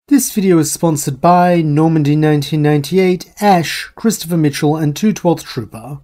This video is sponsored by Normandy 1998, Ash, Christopher Mitchell, and 212th Trooper.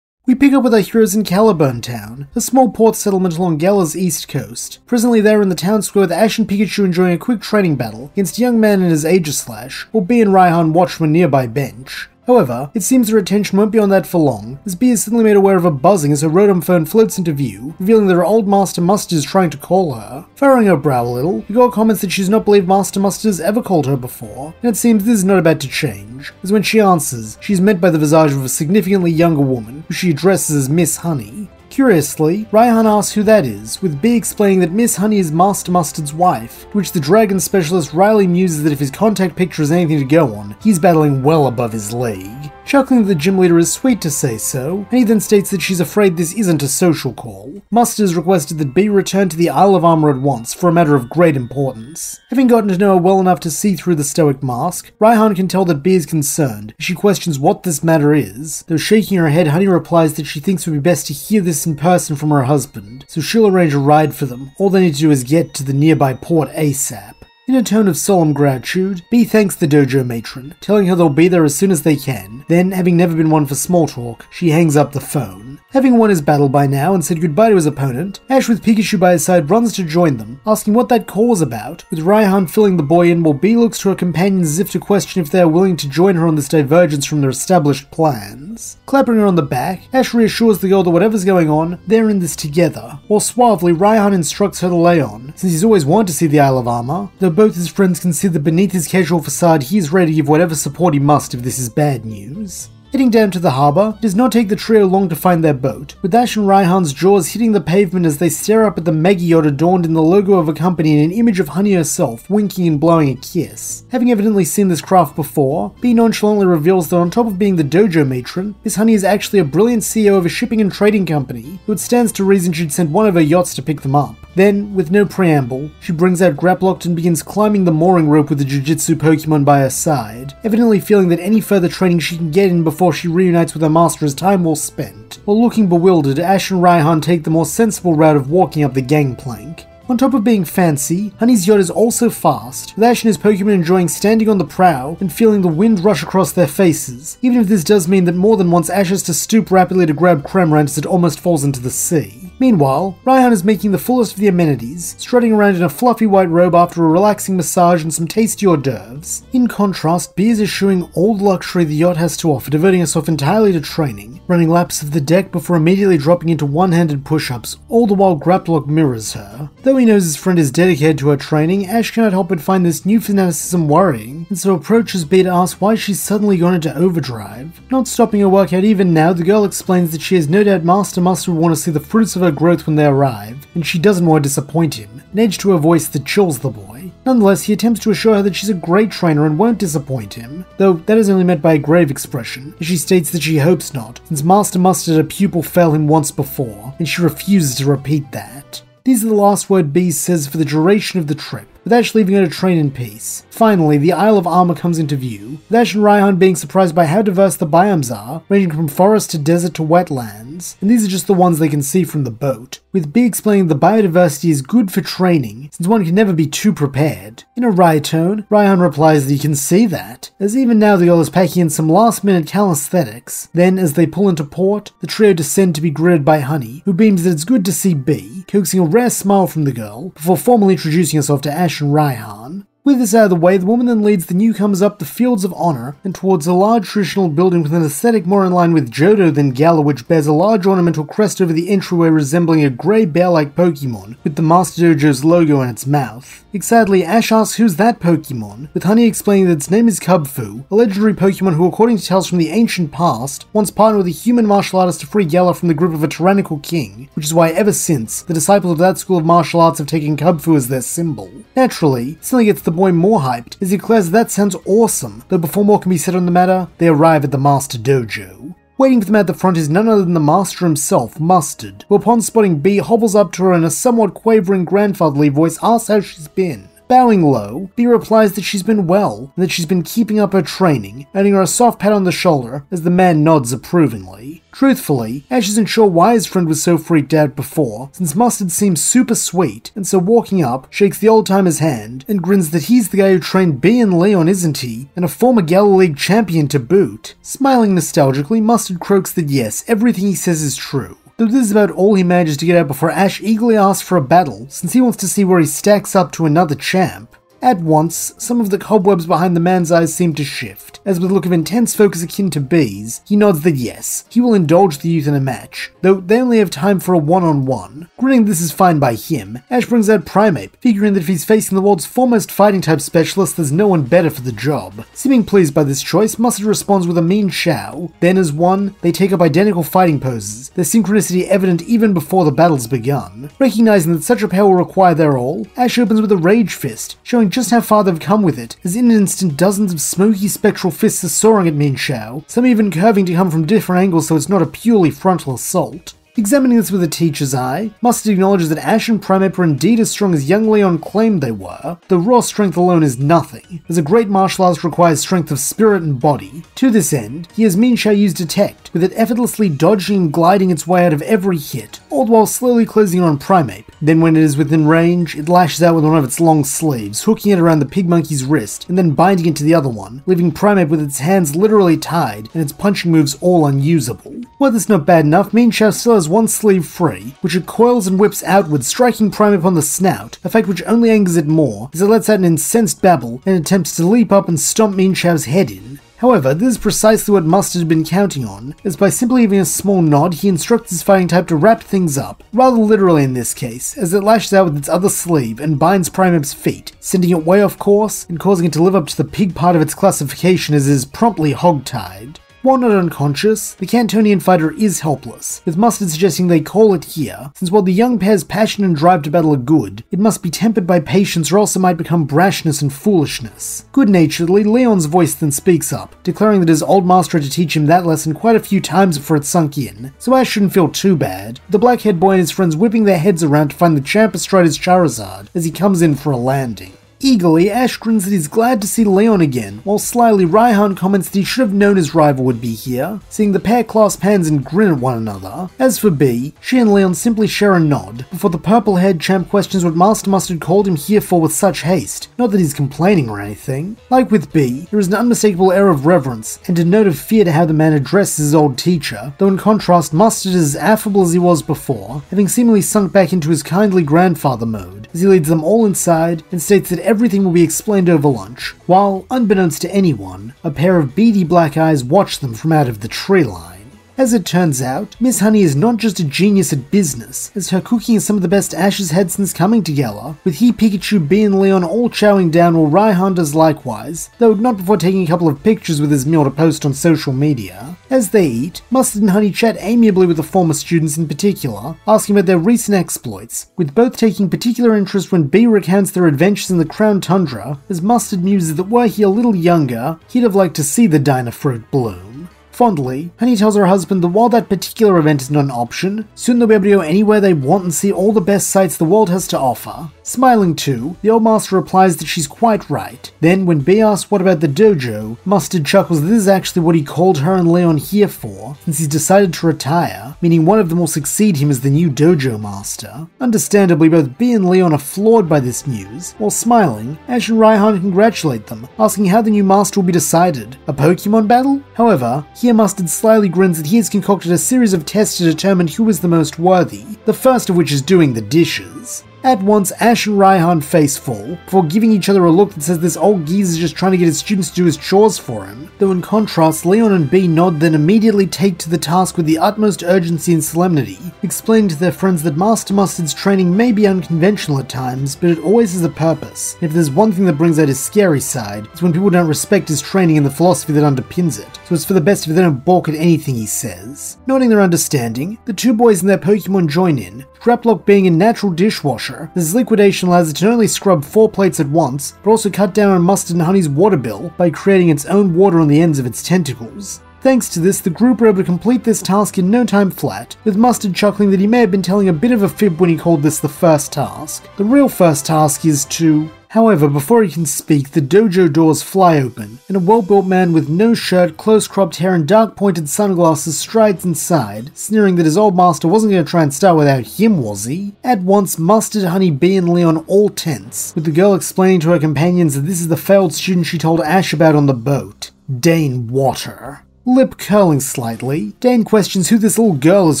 We pick up with our heroes in Caliburn Town, a small port settlement along Galar's east coast. Presently they're in the town square with Ash and Pikachu enjoying a quick training battle against a young man and his Aegislash, while B and Raihan watch from a nearby bench. However, it seems their attention won't be on that for long, as B is suddenly made aware of a buzzing as her Rotom phone floats into view, revealing that her old Master Mustard is trying to call her. Furrowing her brow a little, the girl comments that she does not believe Master Mustard has ever called her before, and it seems this is not about to change, as when she answers, she is met by the visage of a significantly younger woman, who she addresses as Miss Honey. Curiously, Raihan asks who that is, with B explaining that Miss Honey is Master Mustard's wife, to which the dragon specialist Riley muses that if his contact picture is anything to go on, he's battling well above his league. Chuckling that the gym leader is sweet to say so, and he then states that she's afraid this isn't a social call. Mustard has requested that B return to the Isle of Armor at once for a matter of great importance. Having gotten to know her well enough to see through the stoic mask, Raihan can tell that B is concerned, as she questions what this matter is. Though shaking her head, Honey replies that she thinks it would be best to hear this in person from her husband, so she'll arrange a ride for them. All they need to do is get to the nearby port ASAP. In a tone of solemn gratitude, B thanks the dojo matron, telling her they'll be there as soon as they can. Then, having never been one for small talk, she hangs up the phone. Having won his battle by now and said goodbye to his opponent, Ash with Pikachu by his side runs to join them, asking what that call was about, with Raihan filling the boy in while B looks to her companions as if to question if they are willing to join her on this divergence from their established plans. Clapping her on the back, Ash reassures the girl that whatever's going on, they're in this together, while suavely Raihan instructs her to lay on, since he's always wanted to see the Isle of Armor, though both his friends can see that beneath his casual facade he is ready to give whatever support he must if this is bad news. Heading down to the harbour, it does not take the trio long to find their boat, with Ash and Raihan's jaws hitting the pavement as they stare up at the mega yacht adorned in the logo of a company and an image of Honey herself, winking and blowing a kiss. Having evidently seen this craft before, B nonchalantly reveals that on top of being the dojo matron, Miss Honey is actually a brilliant CEO of a shipping and trading company, who it stands to reason she'd send one of her yachts to pick them up. Then, with no preamble, she brings out Graplocked and begins climbing the mooring rope with the Jiu-Jitsu Pokemon by her side, evidently feeling that any further training she can get in before she reunites with her master is time well spent. While looking bewildered, Ash and Raihan take the more sensible route of walking up the gangplank. On top of being fancy, Honey's yacht is also fast, with Ash and his Pokemon enjoying standing on the prow and feeling the wind rush across their faces, even if this does mean that more than once Ash has to stoop rapidly to grab Cramorant as it almost falls into the sea. Meanwhile, Raihan is making the fullest of the amenities, strutting around in a fluffy white robe after a relaxing massage and some tasty hors d'oeuvres. In contrast, B is eschewing all the luxury the yacht has to offer, devoting herself entirely to training, running laps of the deck before immediately dropping into one-handed push-ups, all the while Graplock mirrors her. Though he knows his friend is dedicated to her training, Ash cannot help but find this new fanaticism worrying, and so approaches B to ask why she's suddenly gone into overdrive. Not stopping her workout even now, the girl explains that she has no doubt Master Mustard will want to see the fruits of her growth when they arrive, and she doesn't want to disappoint him, an edge to her voice that chills the boy. Nonetheless, he attempts to assure her that she's a great trainer and won't disappoint him, though that is only met by a grave expression, as she states that she hopes not, since Master Mustard had a pupil fail him once before, and she refuses to repeat that. These are the last word B says for the duration of the trip, with Ash leaving her to train in peace. Finally, the Isle of Armor comes into view, with Ash and Raihan being surprised by how diverse the biomes are, ranging from forest to desert to wetlands, and these are just the ones they can see from the boat, with B explaining the biodiversity is good for training, since one can never be too prepared. In a wry tone, Raihan replies that he can see that, as even now the girl is packing in some last-minute calisthenics. Then, as they pull into port, the trio descend to be greeted by Honey, who beams that it's good to see B, coaxing a rare smile from the girl, before formally introducing herself to Ash and Raihan. With this out of the way, the woman then leads the newcomers up the Fields of Honor and towards a large traditional building with an aesthetic more in line with Johto than Galar, which bears a large ornamental crest over the entryway resembling a grey bear-like Pokemon with the Master Dojo's logo in its mouth. Excitedly, Ash asks who's that Pokemon, with Honey explaining that its name is Kubfu, a legendary Pokemon who, according to tales from the ancient past, once partnered with a human martial artist to free Galar from the grip of a tyrannical king, which is why ever since, the disciples of that school of martial arts have taken Kubfu as their symbol. Naturally, this only gets the boy more hyped, as he declares that sounds awesome, though before more can be said on the matter, they arrive at the Master Dojo. Waiting for them at the front is none other than the master himself, Mustard, who upon spotting B hobbles up to her and in a somewhat quavering grandfatherly voice asks how she's been. Bowing low, Bee replies that she's been well, and that she's been keeping up her training, earning her a soft pat on the shoulder as the man nods approvingly. Truthfully, Ash isn't sure why his friend was so freaked out before, since Mustard seems super sweet, and so walking up, shakes the old-timer's hand, and grins that he's the guy who trained Bee and Leon, isn't he? And a former Galar League champion to boot. Smiling nostalgically, Mustard croaks that yes, everything he says is true. Though this is about all he manages to get out before Ash eagerly asks for a battle, since he wants to see where he stacks up to another champ. At once, some of the cobwebs behind the man's eyes seem to shift, as with a look of intense focus akin to Bee's, he nods that yes, he will indulge the youth in a match, though they only have time for a one-on-one. Grinning this is fine by him, Ash brings out Primeape, figuring that if he's facing the world's foremost fighting-type specialist, there's no one better for the job. Seeming pleased by this choice, Mustard responds with a mean show. Then as one, they take up identical fighting poses, their synchronicity evident even before the battle's begun. Recognizing that such a pair will require their all, Ash opens with a Rage Fist, showing just how far they've come with it, as in an instant dozens of smoky spectral fists are soaring at Min Xiao, some even curving to come from different angles so it's not a purely frontal assault. Examining this with a teacher's eye, Mustard acknowledges that Ash and Primeape are indeed as strong as young Leon claimed they were, though raw strength alone is nothing, as a great martial artist requires strength of spirit and body. To this end, he has Min Xiao use Detect, with it effortlessly dodging and gliding its way out of every hit, all the while slowly closing on Primeape. Then when it is within range, it lashes out with one of its long sleeves, hooking it around the pig monkey's wrist, and then binding it to the other one, leaving Primeape with its hands literally tied, and its punching moves all unusable. While this is not bad enough, Min Xiao still has one sleeve free, which it coils and whips outward, striking Primeape on the snout, a fact which only angers it more, as it lets out an incensed babble and attempts to leap up and stomp Min Xiao's head in. However, this is precisely what Mustard had been counting on, as by simply giving a small nod, he instructs his fighting type to wrap things up, rather literally in this case, as it lashes out with its other sleeve and binds Primeape's feet, sending it way off course and causing it to live up to the pig part of its classification as it is promptly hogtied. While not unconscious, the Cantonian fighter is helpless, with Mustard suggesting they call it here, since while the young pair's passion and drive to battle are good, it must be tempered by patience or else it might become brashness and foolishness. Good-naturedly, Leon's voice then speaks up, declaring that his old master had to teach him that lesson quite a few times before it sunk in, so Ash shouldn't feel too bad, the black-haired boy and his friends whipping their heads around to find the champ astride his Charizard as he comes in for a landing. Eagerly, Ash grins that he's glad to see Leon again, while slyly Raihan comments that he should have known his rival would be here, seeing the pair clasp hands and grin at one another. As for Bee, she and Leon simply share a nod, before the purple-haired champ questions what Master Mustard called him here for with such haste, not that he's complaining or anything. Like with Bee, there is an unmistakable air of reverence, and a note of fear to how the man addresses his old teacher, though in contrast Mustard is as affable as he was before, having seemingly sunk back into his kindly grandfather mode, as he leads them all inside and states that everything will be explained over lunch, while, unbeknownst to anyone, a pair of beady black eyes watch them from out of the tree line. As it turns out, Miss Honey is not just a genius at business, as her cooking is some of the best Ash has had since coming to Galar, with he, Pikachu, Bee and Leon all chowing down while Raihan does likewise, though not before taking a couple of pictures with his meal to post on social media. As they eat, Mustard and Honey chat amiably with the former students in particular, asking about their recent exploits, with both taking particular interest when Bee recounts their adventures in the Crown Tundra, as Mustard muses that were he a little younger, he'd have liked to see the Dynafruit bloom. Fondly, Honey tells her husband that while that particular event is not an option, soon they'll be able to go anywhere they want and see all the best sights the world has to offer. Smiling too, the old master replies that she's quite right. Then, when Bee asks what about the dojo, Mustard chuckles that this is actually what he called her and Leon here for, since he's decided to retire, meaning one of them will succeed him as the new dojo master. Understandably, both Bee and Leon are floored by this news. While smiling, Ash and Raihan congratulate them, asking how the new master will be decided. A Pokemon battle? However, here Mustard slyly grins that he has concocted a series of tests to determine who is the most worthy, the first of which is doing the dishes. At once, Ash and Raihan face fall, before giving each other a look that says this old geezer is just trying to get his students to do his chores for him, though in contrast, Leon and Bee nod then immediately take to the task with the utmost urgency and solemnity, explaining to their friends that Master Mustard's training may be unconventional at times, but it always has a purpose, and if there's one thing that brings out his scary side, it's when people don't respect his training and the philosophy that underpins it, so it's for the best if they don't balk at anything he says. Nodding their understanding, the two boys and their Pokemon join in, Craplock being a natural dishwasher. This liquidation allows it to not only scrub 4 plates at once, but also cut down on Mustard and Honey's water bill by creating its own water on the ends of its tentacles. Thanks to this, the group were able to complete this task in no time flat, with Mustard chuckling that he may have been telling a bit of a fib when he called this the first task. The real first task is to However, before he can speak, the dojo doors fly open, and a well-built man with no shirt, close-cropped hair, and dark-pointed sunglasses strides inside, sneering that his old master wasn't going to try and start without him, was he? At once, Mustard, Honey, Bee, and Leon all tense, with the girl explaining to her companions that this is the failed student she told Ash about on the boat, Dane Water. Lip curling slightly, Dane questions who this little girl is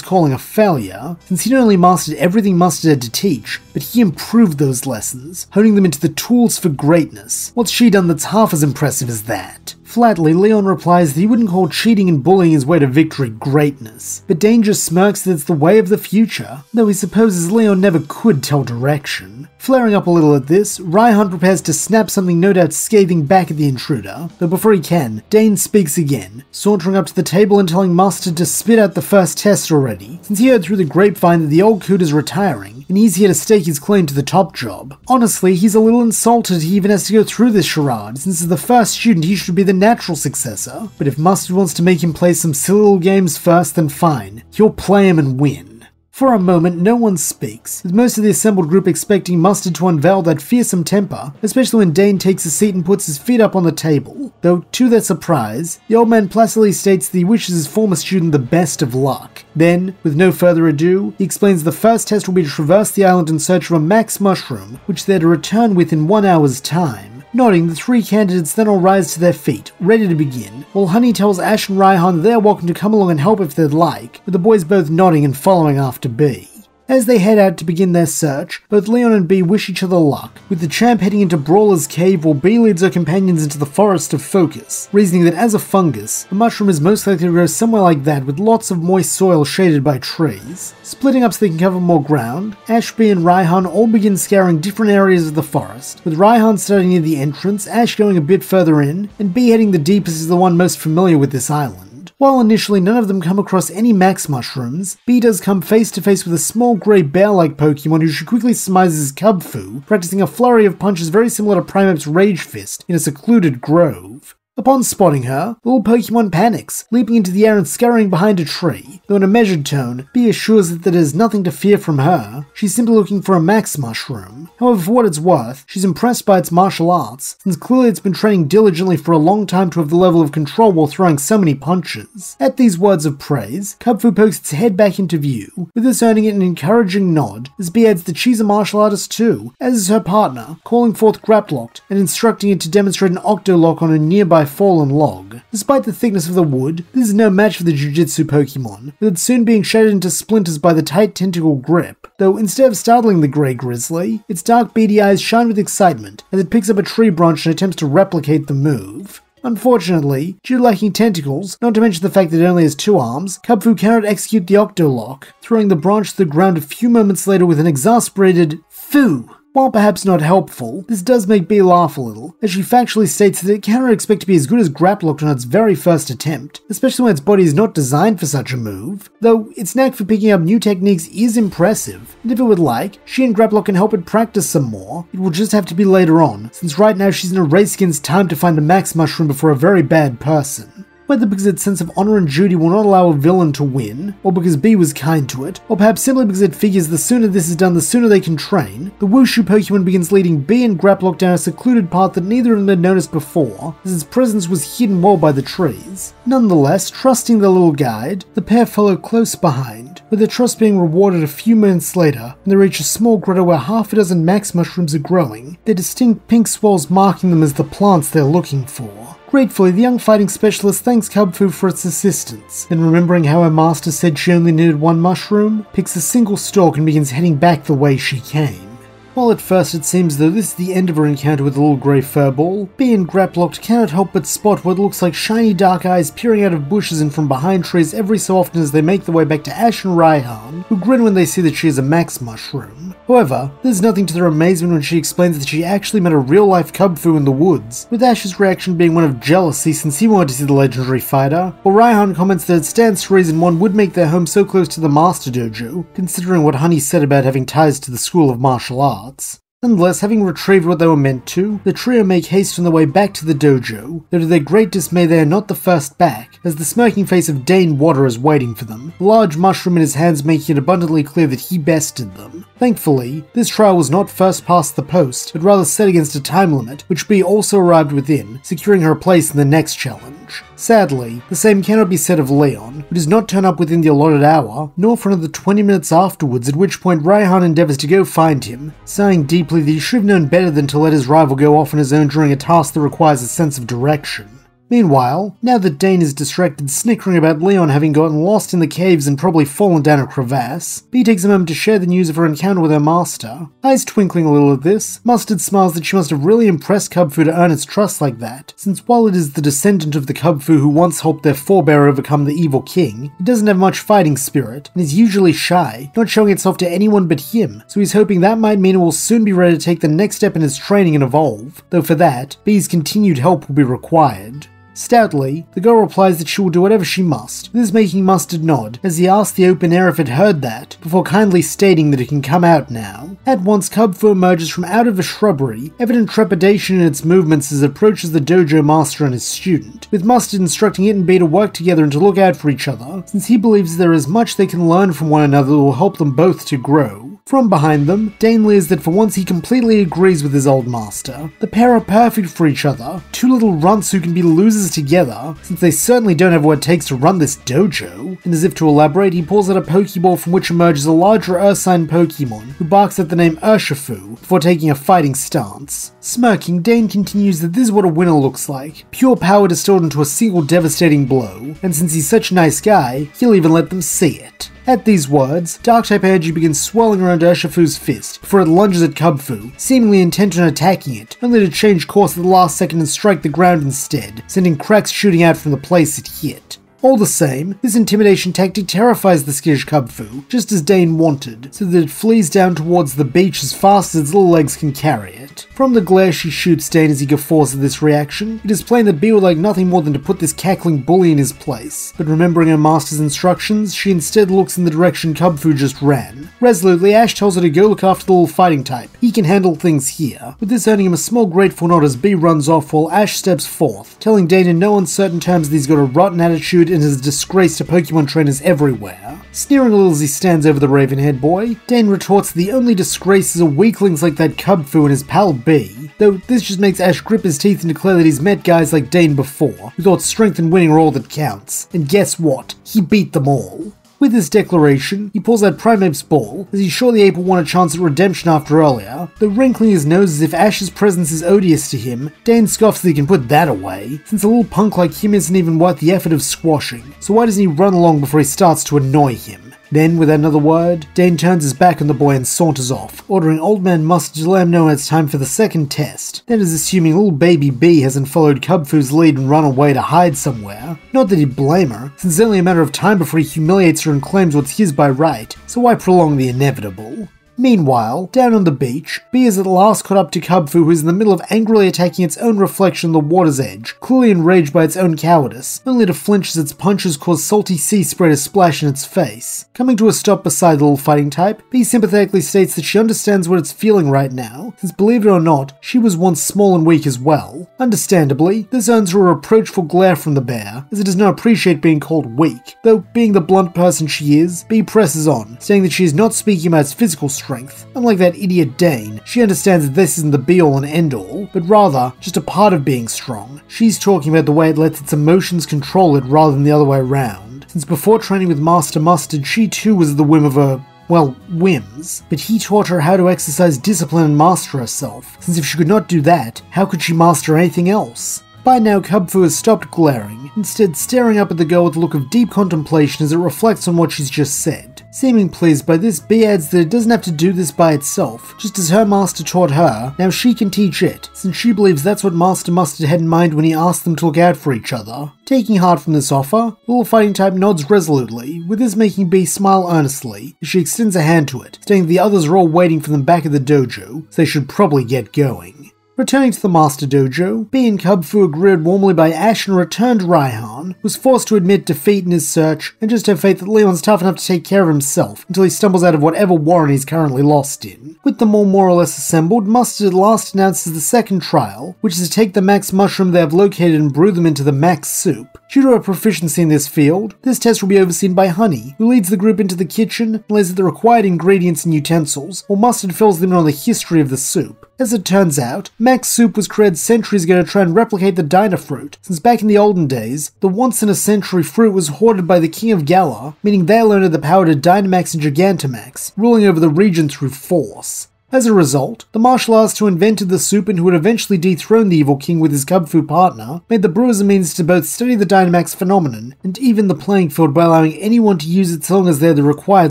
calling a failure, since he not only mastered everything Mustard had to teach, but he improved those lessons, honing them into the tools for greatness. What's she done that's half as impressive as that? Flatly, Leon replies that he wouldn't call cheating and bullying his way to victory greatness, but Dane just smirks that it's the way of the future, though he supposes Leon never could tell direction. Flaring up a little at this, Raihan prepares to snap something no doubt scathing back at the intruder, though before he can, Dane speaks again, sauntering up to the table and telling Mustard to spit out the first test already, since he heard through the grapevine that the old coot is retiring, and he's here to stake his claim to the top job. Honestly, he's a little insulted he even has to go through this charade, since as the first student he should be the natural successor, but if Mustard wants to make him play some silly little games first, then fine, he'll play him and win. For a moment, no one speaks, with most of the assembled group expecting Mustard to unveil that fearsome temper, especially when Dane takes a seat and puts his feet up on the table, though to their surprise, the old man placidly states that he wishes his former student the best of luck. Then, with no further ado, he explains the first test will be to traverse the island in search of a max mushroom, which they're to return with in 1 hour's time. Nodding, the three candidates then all rise to their feet, ready to begin, while Honey tells Ash and Raihan that they are welcome to come along and help if they'd like, with the boys both nodding and following after Bee. As they head out to begin their search, both Leon and Bee wish each other luck, with the champ heading into Brawler's Cave while Bee leads her companions into the Forest of Focus, reasoning that as a fungus, a mushroom is most likely to grow somewhere like that with lots of moist soil shaded by trees. Splitting up so they can cover more ground, Ash, Bee, and Raihan all begin scouring different areas of the forest, with Raihan starting near the entrance, Ash going a bit further in, and Bee heading the deepest as the one most familiar with this island. While initially none of them come across any max mushrooms, Bee does come face to face with a small grey bear-like Pokemon who she quickly surmises is Kubfu, practicing a flurry of punches very similar to Primeape's Rage Fist in a secluded grove. Upon spotting her, the little Pokemon panics, leaping into the air and scurrying behind a tree, though in a measured tone, Bee assures it that there's nothing to fear from her. She's simply looking for a max mushroom. However, for what it's worth, she's impressed by its martial arts, since clearly it's been training diligently for a long time to have the level of control while throwing so many punches. At these words of praise, Kubfu pokes its head back into view, with this earning it an encouraging nod, as Bee adds that she's a martial artist too, as is her partner, calling forth Graplocked and instructing it to demonstrate an Octolock on a nearby fallen log. Despite the thickness of the wood, this is no match for the Jujutsu Pokemon, with it soon being shattered into splinters by the tight tentacle grip, though instead of startling the grey grizzly, its dark beady eyes shine with excitement as it picks up a tree branch and attempts to replicate the move. Unfortunately, due to lacking tentacles, not to mention the fact that it only has 2 arms, Kubfu cannot execute the Octolock, throwing the branch to the ground a few moments later with an exasperated "Phoo!" While perhaps not helpful, this does make Bee laugh a little, as she factually states that it cannot expect to be as good as Graplocked on its very first attempt, especially when its body is not designed for such a move, though its knack for picking up new techniques is impressive, and if it would like, she and Graplock can help it practice some more. It will just have to be later on, since right now she's in a race against time to find the max mushroom before a very bad person. Whether because its sense of honor and duty will not allow a villain to win, or because Bee was kind to it, or perhaps simply because it figures the sooner this is done, the sooner they can train, the Wushu Pokemon begins leading Bee and Graplock down a secluded path that neither of them had noticed before, as its presence was hidden well by the trees. Nonetheless, trusting the little guide, the pair follow close behind, with their trust being rewarded a few minutes later when they reach a small grotto where half a dozen max mushrooms are growing, their distinct pink swirls marking them as the plants they're looking for. Gratefully, the young fighting specialist thanks Kubfu for its assistance, then remembering how her master said she only needed 1 mushroom, picks a single stalk and begins heading back the way she came. While at first it seems though this is the end of her encounter with the little grey furball, Bee and Graplocked cannot help but spot what looks like shiny dark eyes peering out of bushes and from behind trees every so often as they make their way back to Ash and Raihan, who grin when they see that she is a max mushroom. However, there's nothing to their amazement when she explains that she actually met a real-life Kubfu in the woods, with Ash's reaction being one of jealousy since he wanted to see the legendary fighter, while Raihan comments that it stands to reason one would make their home so close to the Master Dojo, considering what Honey said about having ties to the School of Martial Arts. Nonetheless, having retrieved what they were meant to, the trio make haste on their way back to the dojo, though to their great dismay they are not the first back, as the smirking face of Dane Water is waiting for them, the large mushroom in his hands making it abundantly clear that he bested them. Thankfully, this trial was not first past the post, but rather set against a time limit, which Bee also arrived within, securing her place in the next challenge. Sadly, the same cannot be said of Leon, who does not turn up within the allotted hour, nor for another 20 minutes afterwards, at which point Raihan endeavours to go find him, sighing deeply that he should have known better than to let his rival go off on his own during a task that requires a sense of direction. Meanwhile, now that Dane is distracted snickering about Leon having gotten lost in the caves and probably fallen down a crevasse, Bee takes a moment to share the news of her encounter with her master. Eyes twinkling a little at this, Mustard smiles that she must have really impressed Kubfu to earn its trust like that, since while it is the descendant of the Kubfu who once helped their forebear overcome the evil king, it doesn't have much fighting spirit, and is usually shy, not showing itself to anyone but him, so he's hoping that might mean it will soon be ready to take the next step in its training and evolve, though for that, Bee's continued help will be required. Stoutly, the girl replies that she will do whatever she must, this making Mustard nod, as he asks the open air if it heard that, before kindly stating that it can come out now. At once, Kubfu emerges from out of a shrubbery, evident trepidation in its movements as it approaches the dojo master and his student, with Mustard instructing it and Bee to work together and to look out for each other, since he believes there is much they can learn from one another that will help them both to grow. From behind them, Dane leers that for once he completely agrees with his old master. The pair are perfect for each other, two little runts who can be losers together, since they certainly don't have what it takes to run this dojo. And as if to elaborate, he pulls out a Pokeball from which emerges a larger Ursine Pokemon, who barks at the name Urshifu before taking a fighting stance. Smirking, Dane continues that this is what a winner looks like, pure power distilled into a single devastating blow, and since he's such a nice guy, he'll even let them see it. At these words, Dark-type energy begins swirling around Urshifu's fist before it lunges at Kubfu, seemingly intent on attacking it, only to change course at the last second and strike the ground instead, sending cracks shooting out from the place it hit. All the same, this intimidation tactic terrifies the skittish Kubfu, just as Dane wanted, so that it flees down towards the beach as fast as its little legs can carry it. From the glare she shoots Dane as he guffaws at this reaction, it is plain that Bee would like nothing more than to put this cackling bully in his place, but remembering her master's instructions, she instead looks in the direction Kubfu just ran. Resolutely, Ash tells her to go look after the little fighting type, he can handle things here, with this earning him a small grateful nod as Bee runs off while Ash steps forth, telling Dane in no uncertain terms that he's got a rotten attitude and has disgraced to Pokemon trainers everywhere. Sneering a little as he stands over the raven-haired boy, Dane retorts that the only disgraces are weaklings like that Kubfu and his pal Bee, though this just makes Ash grip his teeth and declare that he's met guys like Dane before, who thought strength and winning are all that counts, and guess what? He beat them all. With this declaration, he pulls out Primeape's ball, as he's sure the ape will want a chance at redemption after earlier, though wrinkling his nose as if Ash's presence is odious to him, Dane scoffs that he can put that away, since a little punk like him isn't even worth the effort of squashing, so why doesn't he run along before he starts to annoy him? Then, without another word, Dane turns his back on the boy and saunters off, ordering Old Man Mustard to let him know when it's time for the second test. That is assuming little baby Bee hasn't followed Kubfu's lead and run away to hide somewhere. Not that he'd blame her, since it's only a matter of time before he humiliates her and claims what's his by right, so why prolong the inevitable? Meanwhile, down on the beach, Bee is at last caught up to Kubfu, who is in the middle of angrily attacking its own reflection on the water's edge, clearly enraged by its own cowardice, only to flinch as its punches cause salty sea spray to splash in its face. Coming to a stop beside the little fighting type, Bee sympathetically states that she understands what it's feeling right now, since believe it or not, she was once small and weak as well. Understandably, this earns her a reproachful glare from the bear, as it does not appreciate being called weak, though being the blunt person she is, Bee presses on, saying that she is not speaking about its physical strength. Unlike that idiot Dane, she understands that this isn't the be-all and end-all, but rather just a part of being strong. She's talking about the way it lets its emotions control it rather than the other way around, since before training with Master Mustard, she too was at the whim of her, well, whims, but he taught her how to exercise discipline and master herself, since if she could not do that, how could she master anything else? By now, Kubfu has stopped glaring, instead staring up at the girl with a look of deep contemplation as it reflects on what she's just said. Seeming pleased by this, Bee adds that it doesn't have to do this by itself. Just as her master taught her, now she can teach it, since she believes that's what Master Mustard had in mind when he asked them to look out for each other. Taking heart from this offer, the little fighting type nods resolutely, with this making Bee smile earnestly as she extends a hand to it, stating the others are all waiting for them back at the dojo, so they should probably get going. Returning to the Master Dojo, Bee and Kubfu are greeted warmly by Ash and returned Raihan, who's forced to admit defeat in his search and just have faith that Leon's tough enough to take care of himself until he stumbles out of whatever warren he's currently lost in. With them all more or less assembled, Mustard at last announces the second trial, which is to take the Max mushroom they have located and brew them into the Max soup. Due to her proficiency in this field, this test will be overseen by Honey, who leads the group into the kitchen and lays out the required ingredients and utensils, while Mustard fills them in on the history of the soup. As it turns out, Max soup was created centuries ago to try and replicate the Dynafruit, since back in the olden days, the once-in-a-century fruit was hoarded by the King of Galar, meaning they alone had the power to Dynamax and Gigantamax, ruling over the region through force. As a result, the martial artist who invented the soup and who would eventually dethrone the evil king with his Kubfu partner made the brewers a means to both study the Dynamax phenomenon and even the playing field by allowing anyone to use it so long as they had the required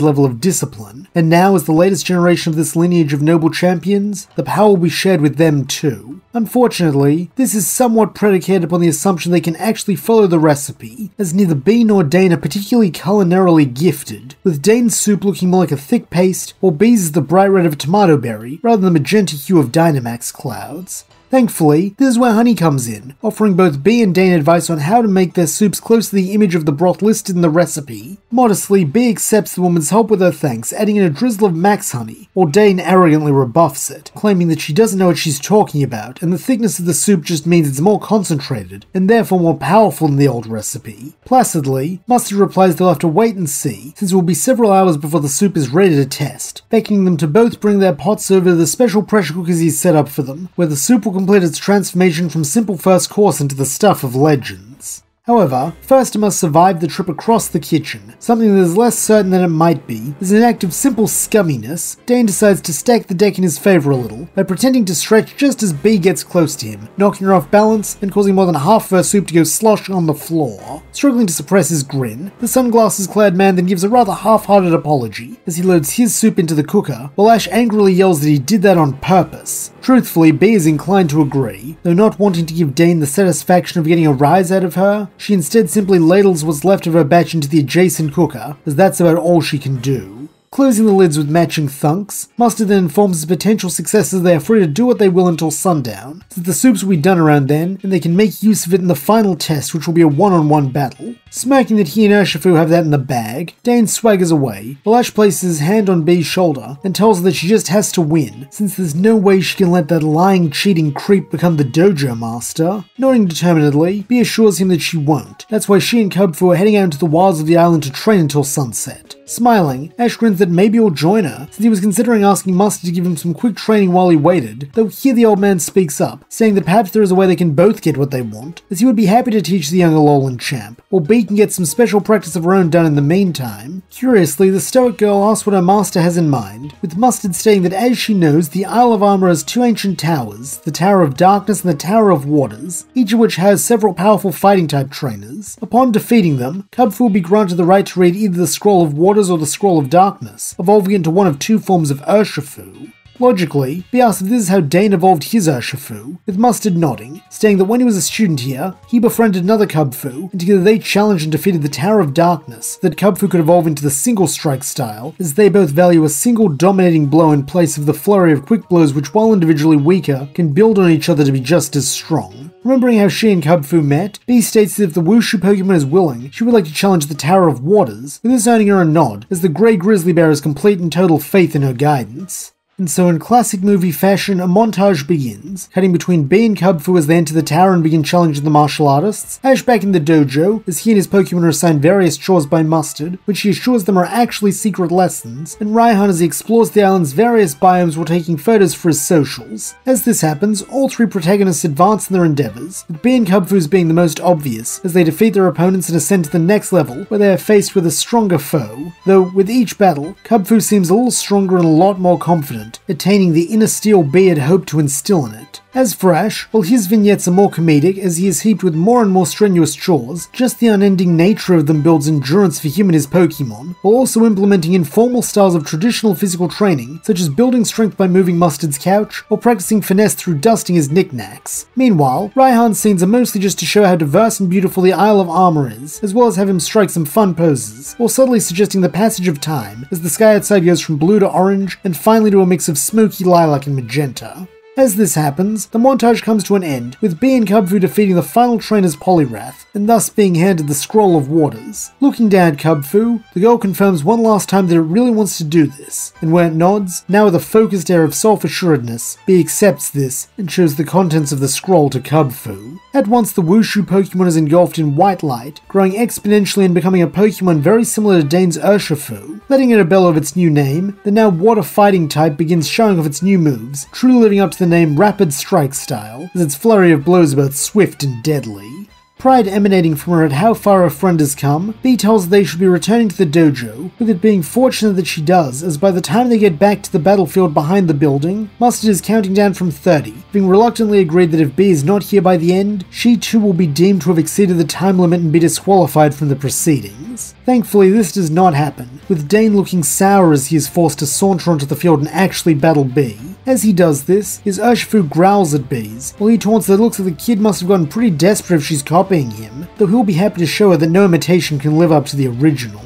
level of discipline. And now, as the latest generation of this lineage of noble champions, the power will be shared with them too. Unfortunately, this is somewhat predicated upon the assumption they can actually follow the recipe, as neither Bee nor Dane are particularly culinarily gifted, with Dane's soup looking more like a thick paste, while Bee's is the bright red of a tomato berry, rather than the magenta hue of Dynamax clouds. Thankfully, this is where Honey comes in, offering both Bee and Dane advice on how to make their soups close to the image of the broth listed in the recipe. Modestly, Bee accepts the woman's help with her thanks, adding in a drizzle of Max honey, while Dane arrogantly rebuffs it, claiming that she doesn't know what she's talking about, and the thickness of the soup just means it's more concentrated, and therefore more powerful than the old recipe. Placidly, Mustard replies they'll have to wait and see, since it will be several hours before the soup is ready to test, beckoning them to both bring their pots over to the special pressure cookers he's set up for them, where the soup will complete its transformation from simple first course into the stuff of legends. However, first it must survive the trip across the kitchen, something that is less certain than it might be. As an act of simple scumminess, Dane decides to stack the deck in his favour a little, by pretending to stretch just as Bee gets close to him, knocking her off balance and causing more than half of her soup to go sloshing on the floor. Struggling to suppress his grin, the sunglasses-clad man then gives a rather half-hearted apology, as he loads his soup into the cooker, while Ash angrily yells that he did that on purpose. Truthfully, Bee is inclined to agree, though not wanting to give Dane the satisfaction of getting a rise out of her, she instead simply ladles what's left of her batch into the adjacent cooker, as that's about all she can do. Closing the lids with matching thunks, Mustard then informs his potential successors they are free to do what they will until sundown, since the soups will be done around then, and they can make use of it in the final test, which will be a one-on-one battle. Smirking that he and Urshifu have that in the bag, Dane swaggers away, while Ash places his hand on Bee's shoulder and tells her that she just has to win, since there's no way she can let that lying, cheating creep become the dojo master. Nodding determinedly, Bee assures him that she won't. That's why she and Kubfu are heading out into the wilds of the island to train until sunset. Smiling, Ash grins that maybe he'll join her, since he was considering asking Mustard to give him some quick training while he waited, though here the old man speaks up, saying that perhaps there is a way they can both get what they want, as he would be happy to teach the young Alolan champ, while Bee can get some special practice of her own done in the meantime. Curiously, the stoic girl asks what her master has in mind, with Mustard stating that as she knows, the Isle of Armor has two ancient towers, the Tower of Darkness and the Tower of Waters, each of which has several powerful fighting type trainers. Upon defeating them, Kubfu will be granted the right to read either the Scroll of Waters or the Scroll of Darkness, evolving into one of two forms of Urshifu. Logically, Bee asks if this is how Dane evolved his Urshifu, with Mustard nodding, stating that when he was a student here, he befriended another Kubfu, and together they challenged and defeated the Tower of Darkness, that Kubfu could evolve into the single strike style, as they both value a single dominating blow in place of the flurry of quick blows which, while individually weaker, can build on each other to be just as strong. Remembering how she and Kubfu met, Bee states that if the Wushu Pokemon is willing, she would like to challenge the Tower of Waters, with this earning her a nod, as the Grey Grizzly Bear has complete and total faith in her guidance. And so in classic movie fashion, a montage begins, cutting between Bee and Kubfu as they enter the tower and begin challenging the martial artists, Ash back in the dojo, as he and his Pokemon are assigned various chores by Mustard, which he assures them are actually secret lessons, and Raihan as he explores the island's various biomes while taking photos for his socials. As this happens, all three protagonists advance in their endeavours, with Bee and Kubfu's being the most obvious, as they defeat their opponents and ascend to the next level, where they are faced with a stronger foe, though with each battle, Kubfu seems a little stronger and a lot more confident, attaining the inner steel Bee had hoped to instill in it. As for Ash, while his vignettes are more comedic as he is heaped with more and more strenuous chores, just the unending nature of them builds endurance for him and his Pokemon, while also implementing informal styles of traditional physical training, such as building strength by moving Mustard's couch, or practicing finesse through dusting his knickknacks. Meanwhile, Raihan's scenes are mostly just to show how diverse and beautiful the Isle of Armor is, as well as have him strike some fun poses, while subtly suggesting the passage of time, as the sky outside goes from blue to orange, and finally to a mix of smoky lilac and magenta. As this happens, the montage comes to an end, with Bee and Kubfu defeating the final trainer's Poliwrath, and thus being handed the Scroll of Waters. Looking down at Kubfu, the girl confirms one last time that it really wants to do this, and where it nods, now with a focused air of self-assuredness, Bee accepts this and shows the contents of the scroll to Kubfu. At once the Wushu Pokemon is engulfed in white light, growing exponentially and becoming a Pokemon very similar to Dane's Urshifu. Letting it a bellow of its new name, the now water fighting type begins showing off its new moves, truly living up to the name Rapid Strike style, as its flurry of blows are both swift and deadly. Pride emanating from her at how far her friend has come, Bee tells her they should be returning to the dojo, with it being fortunate that she does, as by the time they get back to the battlefield behind the building, Mustard is counting down from 30, having reluctantly agreed that if Bee is not here by the end, she too will be deemed to have exceeded the time limit and be disqualified from the proceedings. Thankfully, this does not happen, with Dane looking sour as he is forced to saunter onto the field and actually battle Bee. As he does this, his Urshifu growls at Bees, while he taunts that it looks like the kid must have gotten pretty desperate if she's copying him, though he'll be happy to show her that no imitation can live up to the original.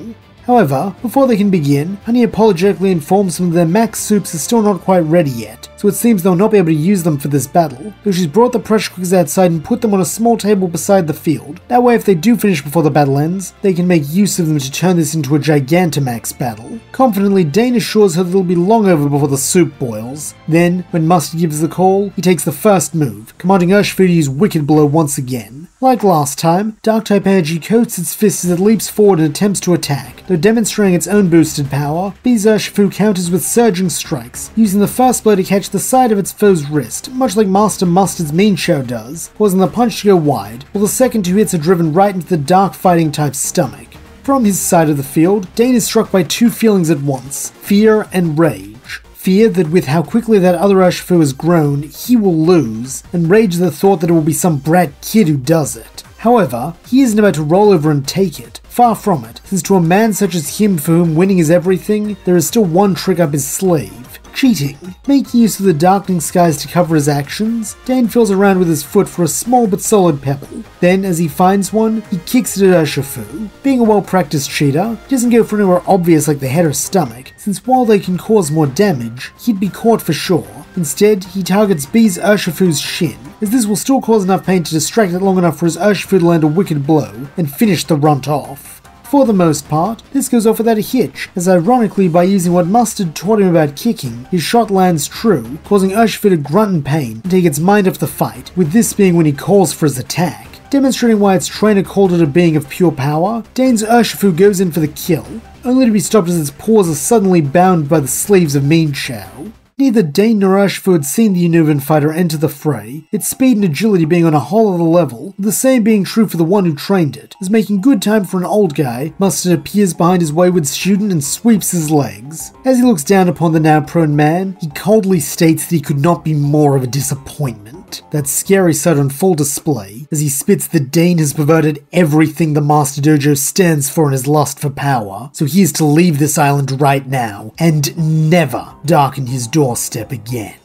However, before they can begin, Honey apologetically informs them that their max soups are still not quite ready yet, so it seems they'll not be able to use them for this battle, though she's brought the pressure cookers outside and put them on a small table beside the field. That way if they do finish before the battle ends, they can make use of them to turn this into a Gigantamax battle. Confidently, Dane assures her that it'll be long over before the soup boils. Then, when Mustard gives the call, he takes the first move, commanding Urshifu to use Wicked Blow once again. Like last time, Dark-type energy coats its fists as it leaps forward and attempts to attack, though demonstrating its own boosted power, Bee's Urshifu counters with surging strikes, using the first blow to catch the side of its foe's wrist, much like Master Mustard's Mean Show does, causing the punch to go wide, while the second two hits are driven right into the Dark fighting type's stomach. From his side of the field, Dane is struck by two feelings at once, fear and rage. Fear that with how quickly that other Urshifu has grown, he will lose, and rage at the thought that it will be some brat kid who does it. However, he isn't about to roll over and take it. Far from it, since to a man such as him for whom winning is everything, there is still one trick up his sleeve. Cheating. Making use of the darkening skies to cover his actions, Dane feels around with his foot for a small but solid pebble. Then, as he finds one, he kicks it at Urshifu. Being a well-practiced cheater, he doesn't go for anywhere obvious like the head or stomach, since while they can cause more damage, he'd be caught for sure. Instead, he targets Bee's Urshifu's shin, as this will still cause enough pain to distract it long enough for his Urshifu to land a wicked blow and finish the runt off. For the most part, this goes off without a hitch, as ironically by using what Mustard taught him about kicking, his shot lands true, causing Urshifu to grunt in pain and take its mind off the fight, with this being when he calls for his attack. Demonstrating why its trainer called it a being of pure power, Dane's Urshifu goes in for the kill, only to be stopped as its paws are suddenly bound by the sleeves of Mean Shao. Neither Dane nor Urshifu had seen the Unuvan fighter enter the fray, its speed and agility being on a whole other level, with the same being true for the one who trained it, as making good time for an old guy, Mustard appears behind his wayward student and sweeps his legs. As he looks down upon the now prone man, he coldly states that he could not be more of a disappointment. That scary sight on full display, as he spits that Dane has perverted everything the Master Dojo stands for in his lust for power, so he is to leave this island right now, and never darken his doorstep again.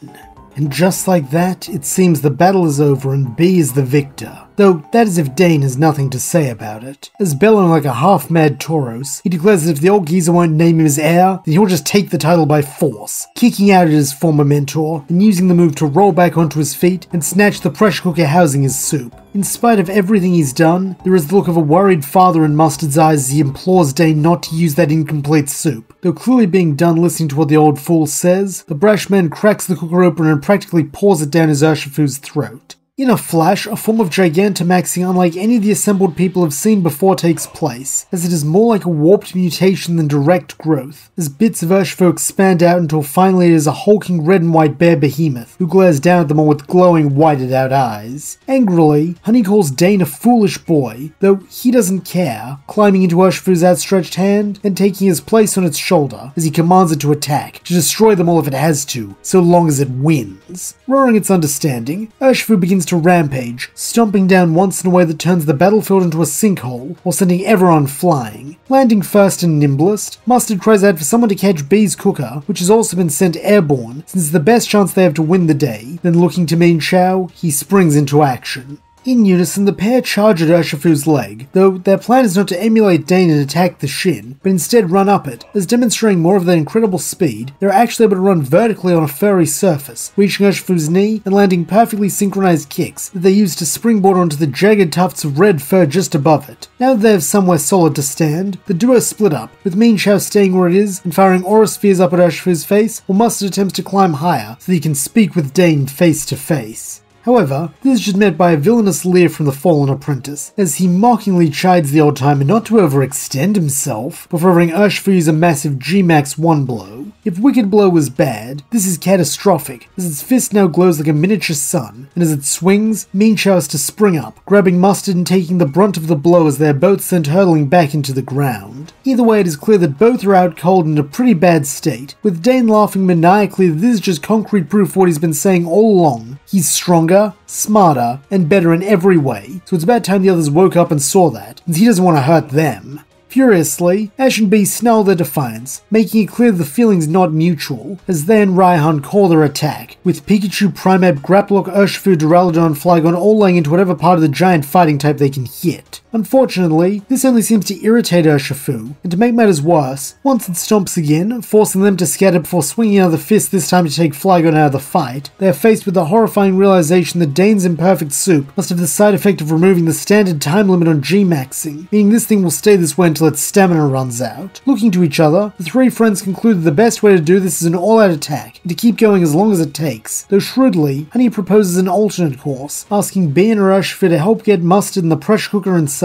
And just like that, it seems the battle is over and Bee is the victor. Though that is if Dane has nothing to say about it. As bellowing like a half-mad Tauros, he declares that if the old geezer won't name him his heir, then he'll just take the title by force, kicking out at his former mentor, and using the move to roll back onto his feet and snatch the pressure cooker housing his soup. In spite of everything he's done, there is the look of a worried father in Mustard's eyes as he implores Dane not to use that incomplete soup. Though clearly being done listening to what the old fool says, the brash man cracks the cooker open and practically pours it down his Urshifu's throat. In a flash, a form of Gigantamaxing unlike any the assembled people have seen before takes place, as it is more like a warped mutation than direct growth, as bits of Urshifu expand out until finally it is a hulking red and white bear behemoth, who glares down at them all with glowing whited out eyes. Angrily, Honey calls Dane a foolish boy, though he doesn't care, climbing into Urshifu's outstretched hand and taking his place on its shoulder as he commands it to attack, to destroy them all if it has to, so long as it wins. Roaring its understanding, Urshifu begins to rampage, stomping down once in a way that turns the battlefield into a sinkhole, while sending everyone flying. Landing first and nimblest, Mustard cries out for someone to catch Bee's cooker, which has also been sent airborne, since it's the best chance they have to win the day. Then looking to Mean Shao, he springs into action. In unison, the pair charge at Urshifu's leg, though their plan is not to emulate Dane and attack the shin, but instead run up it, as demonstrating more of their incredible speed, they're actually able to run vertically on a furry surface, reaching Urshifu's knee and landing perfectly synchronized kicks that they use to springboard onto the jagged tufts of red fur just above it. Now that they have somewhere solid to stand, the duo split up, with Mean Chao staying where it is and firing aura spheres up at Urshifu's face, while Mustard attempts to climb higher so that he can speak with Dane face to face. However, this is just met by a villainous leer from the fallen apprentice, as he mockingly chides the old-timer not to overextend himself before having Urshifu use a massive G-Max 1 blow. If Wicked Blow was bad, this is catastrophic, as its fist now glows like a miniature sun, and as it swings, Mean Chao has to spring up, grabbing Mustard and taking the brunt of the blow as they are both sent hurtling back into the ground. Either way, it is clear that both are out cold and in a pretty bad state, with Dane laughing maniacally that this is just concrete proof of what he's been saying all along. He's stronger, smarter, and better in every way, so it's about time the others woke up and saw that, since he doesn't want to hurt them. Furiously, Ash and B snarl their defiance, making it clear the feeling's not mutual, as they and Raihan call their attack, with Pikachu, Primeape, Graplock, Urshifu, Duraludon, and Flygon all laying into whatever part of the giant fighting type they can hit. Unfortunately, this only seems to irritate Urshifu, and to make matters worse, once it stomps again, forcing them to scatter before swinging another fist this time to take Flygon out of the fight, they are faced with the horrifying realization that Dane's imperfect soup must have the side effect of removing the standard time limit on G-Maxing, meaning this thing will stay this way until its stamina runs out. Looking to each other, the three friends conclude that the best way to do this is an all-out attack, and to keep going as long as it takes, though shrewdly, Honey proposes an alternate course, asking B and Urshifu to help get Mustard and the pressure cooker inside,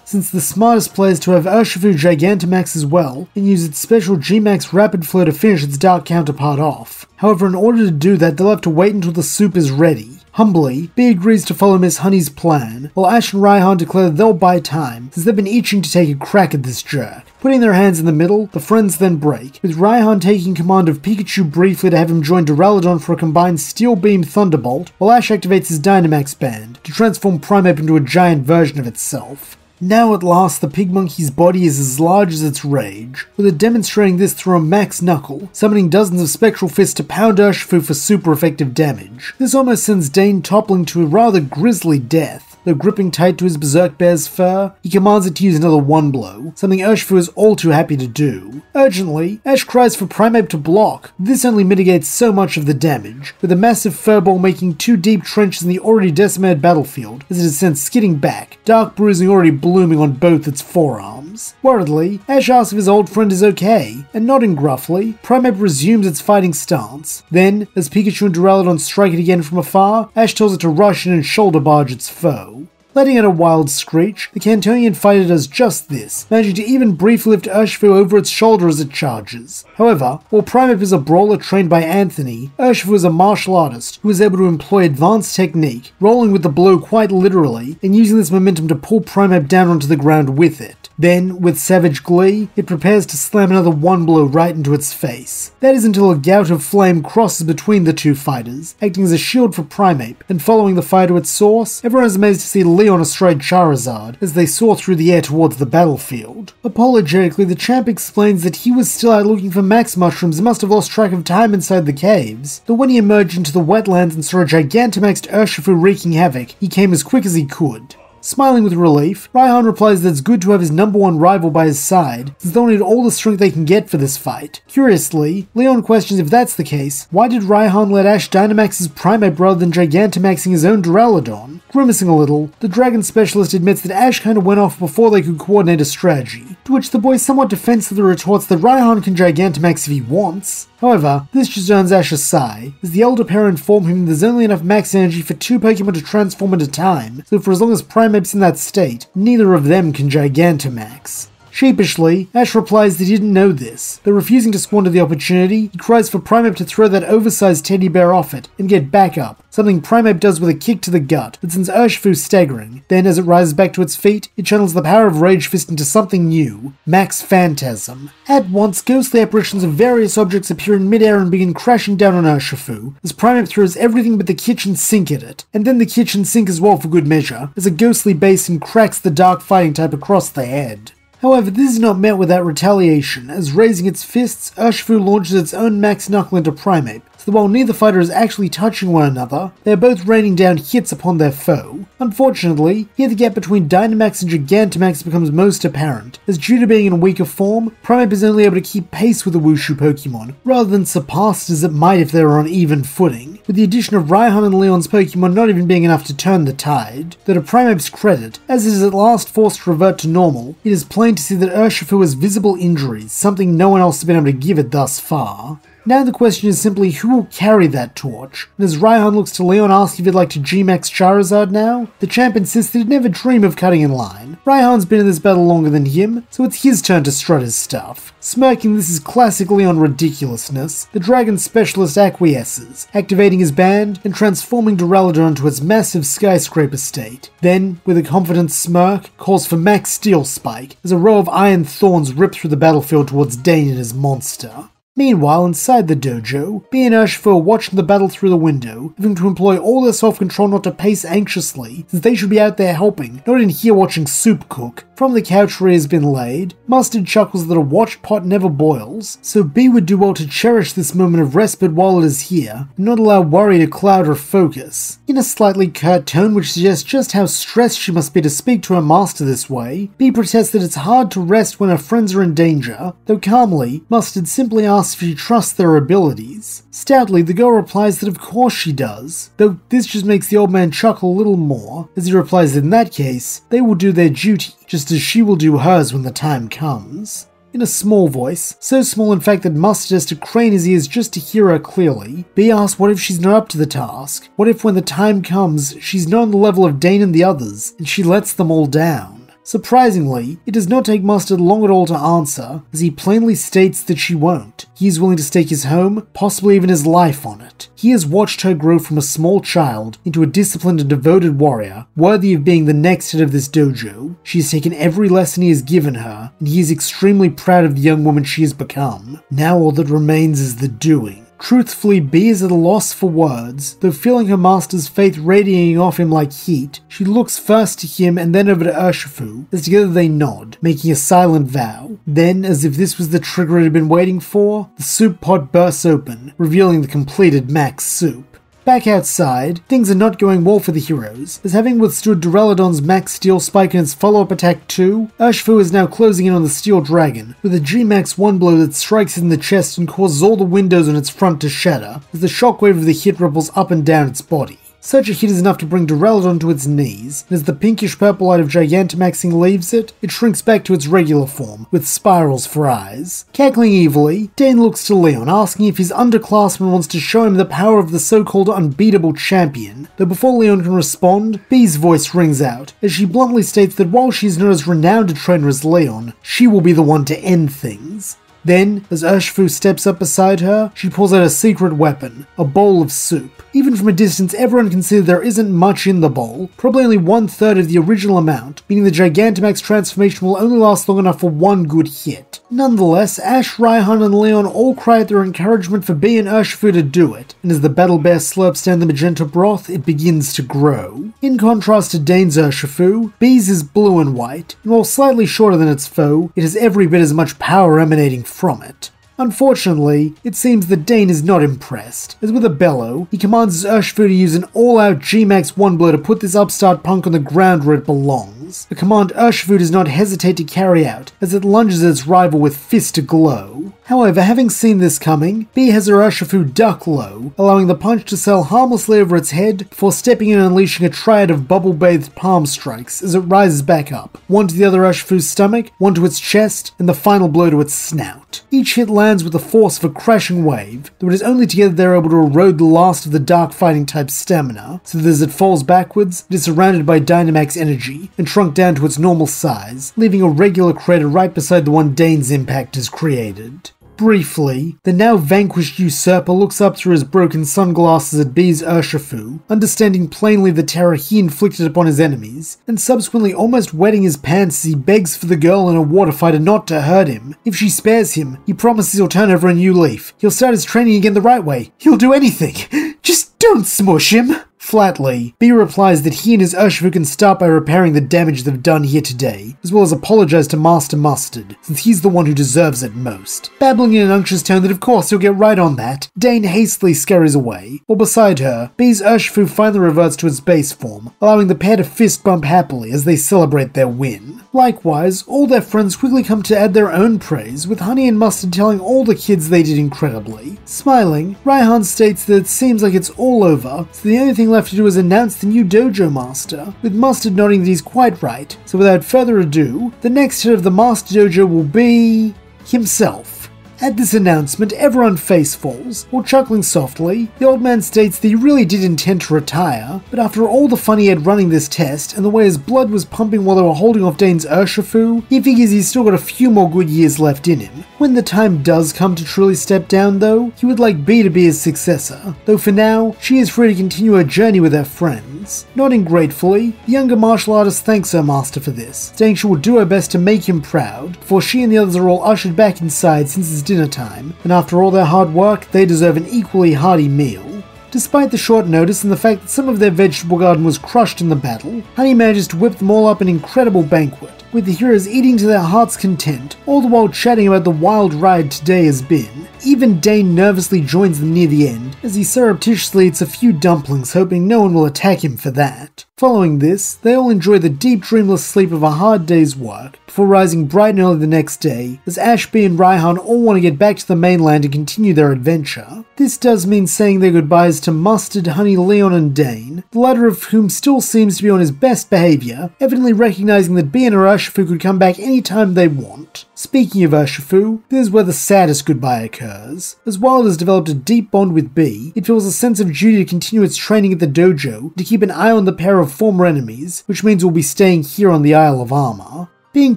since the smartest players to have Urshifu Gigantamax as well, and use its special G-Max Rapid Flow to finish its dark counterpart off. However, in order to do that, they'll have to wait until the soup is ready. Humbly, B agrees to follow Miss Honey's plan, while Ash and Raihan declare that they'll buy time, since they've been itching to take a crack at this jerk. Putting their hands in the middle, the friends then break, with Raihan taking command of Pikachu briefly to have him join Duraludon for a combined Steel Beam Thunderbolt, while Ash activates his Dynamax band to transform Primeape into a giant version of itself. Now at last the pig monkey's body is as large as its rage, with it demonstrating this through a max knuckle, summoning dozens of spectral fists to pound Urshifu for super effective damage. This almost sends Dane toppling to a rather grisly death. Though gripping tight to his Berserk Bear's fur, he commands it to use another one blow, something Urshifu is all too happy to do. Urgently, Ash cries for Primeape to block. This only mitigates so much of the damage, with a massive furball making 2 deep trenches in the already decimated battlefield as it is sent skidding back, dark bruising already blooming on both its forearms. Worriedly, Ash asks if his old friend is okay, and nodding gruffly, Primeape resumes its fighting stance. Then, as Pikachu and Duraludon strike it again from afar, Ash tells it to rush in and shoulder barge its foe. Letting out a wild screech, the Cantonian fighter does just this, managing to even briefly lift Urshifu over its shoulder as it charges. However, while Primeape is a brawler trained by Anthony, Urshifu is a martial artist who is able to employ advanced technique, rolling with the blow quite literally, and using this momentum to pull Primeape down onto the ground with it. Then, with savage glee, it prepares to slam another one blow right into its face. That is until a gout of flame crosses between the two fighters, acting as a shield for Primeape, and following the fire to its source, everyone is amazed to see Leon astride Charizard as they soar through the air towards the battlefield. Apologetically, the champ explains that he was still out looking for max mushrooms and must have lost track of time inside the caves, though when he emerged into the wetlands and saw a Gigantamaxed Urshifu wreaking havoc, he came as quick as he could. Smiling with relief, Raihan replies that it's good to have his number one rival by his side, since they'll need all the strength they can get for this fight. Curiously, Leon questions if that's the case, why did Raihan let Ash Dynamax his Primeape rather than Gigantamaxing his own Duraludon? Grimacing a little, the Dragon Specialist admits that Ash kinda went off before they could coordinate a strategy, to which the boy somewhat defensively retorts that Raihan can Gigantamax if he wants. However, this just earns Ash a sigh, as the elder pair inform him there's only enough max energy for 2 Pokemon to transform at a time, so for as long as Primeape's in that state, neither of them can Gigantamax. Sheepishly, Ash replies that he didn't know this, though refusing to squander the opportunity, he cries for Primeape to throw that oversized teddy bear off it and get back up, something Primeape does with a kick to the gut that sends Urshifu staggering. Then, as it rises back to its feet, it channels the power of Rage Fist into something new, Max Phantasm. At once, ghostly apparitions of various objects appear in midair and begin crashing down on Urshifu, as Primeape throws everything but the kitchen sink at it, and then the kitchen sink as well for good measure, as a ghostly basin cracks the dark fighting type across the head. However, this is not met without retaliation, as raising its fists, Urshifu launches its own Max Knuckle into Primeape, so that while neither fighter is actually touching one another, they are both raining down hits upon their foe. Unfortunately, here the gap between Dynamax and Gigantamax becomes most apparent, as due to being in weaker form, Primeape is only able to keep pace with the Wushu Pokemon, rather than surpassed as it might if they were on even footing, with the addition of Raihan and Leon's Pokemon not even being enough to turn the tide. Though to Primeape's credit, as it is at last forced to revert to normal, it is plain to see that Urshifu has visible injuries, something no one else has been able to give it thus far. Now the question is simply who will carry that torch, and as Raihan looks to Leon asking if he'd like to G-Max Charizard now, the champ insists that he'd never dream of cutting in line. Raihan's been in this battle longer than him, so it's his turn to strut his stuff. Smirking this is classic Leon ridiculousness, the Dragon Specialist acquiesces, activating his band and transforming Duraludon into its massive skyscraper state. Then, with a confident smirk, calls for Max Steel Spike as a row of iron thorns rip through the battlefield towards Dane and his monster. Meanwhile, inside the dojo, Bee and Urshifu are watching the battle through the window, having to employ all their self-control not to pace anxiously, since they should be out there helping, not in here watching soup cook. From the couch where he has been laid, Mustard chuckles that a watched pot never boils, so Bee would do well to cherish this moment of respite while it is here, and not allow worry to cloud her focus. In a slightly curt tone which suggests just how stressed she must be to speak to her master this way, Bee protests that it's hard to rest when her friends are in danger, though calmly, Mustard simply asks if she trusts their abilities. Stoutly, the girl replies that of course she does, though this just makes the old man chuckle a little more, as he replies that in that case, they will do their duty, just as she will do hers when the time comes. In a small voice, so small in fact that Mustard has to crane his ears just to hear her clearly, Bee asks what if she's not up to the task? What if when the time comes, she's not on the level of Dane and the others, and she lets them all down? Surprisingly, it does not take Mustard long at all to answer, as he plainly states that she won't. He is willing to stake his home, possibly even his life on it. He has watched her grow from a small child into a disciplined and devoted warrior, worthy of being the next head of this dojo. She has taken every lesson he has given her, and he is extremely proud of the young woman she has become. Now all that remains is the doing. Truthfully, Bee is at a loss for words, though feeling her master's faith radiating off him like heat, she looks first to him and then over to Urshifu, as together they nod, making a silent vow. Then, as if this was the trigger it had been waiting for, the soup pot bursts open, revealing the completed Max soup. Back outside, things are not going well for the heroes, as having withstood Duraludon's Max Steel Spike and its follow-up attack too, Urshifu is now closing in on the Steel Dragon, with a G-Max 1 blow that strikes it in the chest and causes all the windows on its front to shatter, as the shockwave of the hit ripples up and down its body. Such a hit is enough to bring Duraludon to its knees, and as the pinkish-purple light of Gigantamaxing leaves it, it shrinks back to its regular form, with spirals for eyes. Cackling evilly, Dane looks to Leon, asking if his underclassman wants to show him the power of the so-called unbeatable champion, though before Leon can respond, Bee's voice rings out, as she bluntly states that while she is not as renowned a trainer as Leon, she will be the one to end things. Then, as Urshifu steps up beside her, she pulls out a secret weapon, a bowl of soup. Even from a distance, everyone can see that there isn't much in the bowl, probably only 1/3 of the original amount, meaning the Gigantamax transformation will only last long enough for one good hit. Nonetheless, Ash, Raihan, and Leon all cry out their encouragement for Bee and Urshifu to do it, and as the battle bear slurps down the magenta broth, it begins to grow. In contrast to Dane's Urshifu, Bee's is blue and white, and while slightly shorter than its foe, it has every bit as much power emanating from it. Unfortunately, it seems that Dane is not impressed, as with a bellow, he commands his Urshifu to use an all-out G-Max 1 blow to put this upstart punk on the ground where it belongs, a command Urshifu does not hesitate to carry out, as it lunges at its rival with fist aglow. However, having seen this coming, Bee has her Urshifu duck low, allowing the punch to sail harmlessly over its head before stepping in and unleashing a triad of bubble-bathed palm strikes as it rises back up, one to the other Urshifu's stomach, one to its chest, and the final blow to its snout. Each hit lands with the force of a crashing wave, though it is only together they are able to erode the last of the dark fighting type stamina, so that as it falls backwards, it is surrounded by Dynamax energy and shrunk down to its normal size, leaving a regular crater right beside the one Dane's impact has created. Briefly, the now vanquished usurper looks up through his broken sunglasses at Bee's Urshifu, understanding plainly the terror he inflicted upon his enemies, and subsequently almost wetting his pants as he begs for the girl in a water fighter not to hurt him. If she spares him, he promises he'll turn over a new leaf. He'll start his training again the right way. He'll do anything. Just don't smush him. Flatly, B replies that he and his Urshifu can start by repairing the damage they've done here today, as well as apologize to Master Mustard, since he's the one who deserves it most. Babbling in an unctuous tone that of course he'll get right on that, Dane hastily scurries away, while beside her, B's Urshifu finally reverts to its base form, allowing the pair to fist bump happily as they celebrate their win. Likewise, all their friends quickly come to add their own praise, with Honey and Mustard telling all the kids they did incredibly. Smiling, Raihan states that it seems like it's all over, so the only thing left to do is announce the new dojo master, with Mustard nodding that he's quite right. So without further ado, the next head of the Master Dojo will be himself. At this announcement, everyone face falls, while chuckling softly. The old man states that he really did intend to retire, but after all the fun he had running this test, and the way his blood was pumping while they were holding off Dane's Urshifu, he figures he's still got a few more good years left in him. When the time does come to truly step down though, he would like B to be his successor, though for now, she is free to continue her journey with her friends. Nodding gratefully, the younger martial artist thanks her master for this, saying she will do her best to make him proud, before she and the others are all ushered back inside since it's dinner time, and after all their hard work, they deserve an equally hearty meal. Despite the short notice and the fact that some of their vegetable garden was crushed in the battle, Honey manages to whip them all up an incredible banquet, with the heroes eating to their heart's content, all the while chatting about the wild ride today has been. Even Dane nervously joins them near the end, as he surreptitiously eats a few dumplings, hoping no one will attack him for that. Following this, they all enjoy the deep dreamless sleep of a hard day's work, before rising bright and early the next day, as Ash, B and Raihan all want to get back to the mainland and continue their adventure. This does mean saying their goodbyes to Mustard, Honey, Leon and Dane, the latter of whom still seems to be on his best behaviour, evidently recognizing that B and her Urshifu could come back anytime they want. Speaking of Urshifu, this is where the saddest goodbye occurs. As while it has developed a deep bond with B, it feels a sense of duty to continue its training at the dojo, to keep an eye on the pair of former enemies, which means we'll be staying here on the Isle of Armor. Being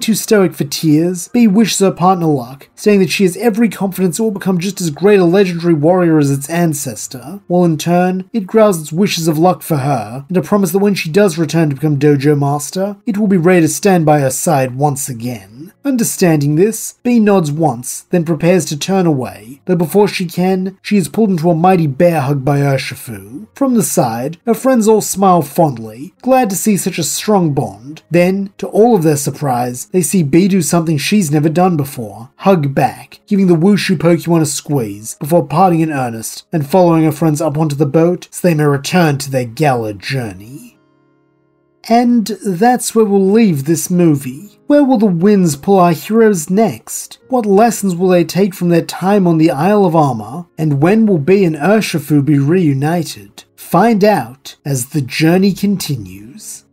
too stoic for tears, B wishes her partner luck, saying that she has every confidence it will become just as great a legendary warrior as its ancestor, while in turn, it growls its wishes of luck for her, and a promise that when she does return to become dojo master, it will be ready to stand by her side once again. Understanding this, B nods once, then prepares to turn away, though before she can, she is pulled into a mighty bear hug by Urshifu. From the side, her friends all smile fondly, glad to see such a strong bond. Then, to all of their surprise, they see B do something she's never done before, hug back, giving the Wushu Pokemon a squeeze, before parting in earnest, and following her friends up onto the boat so they may return to their Galar journey. And that's where we'll leave this movie. Where will the winds pull our heroes next? What lessons will they take from their time on the Isle of Armor? And when will B and Urshifu be reunited? Find out as the journey continues.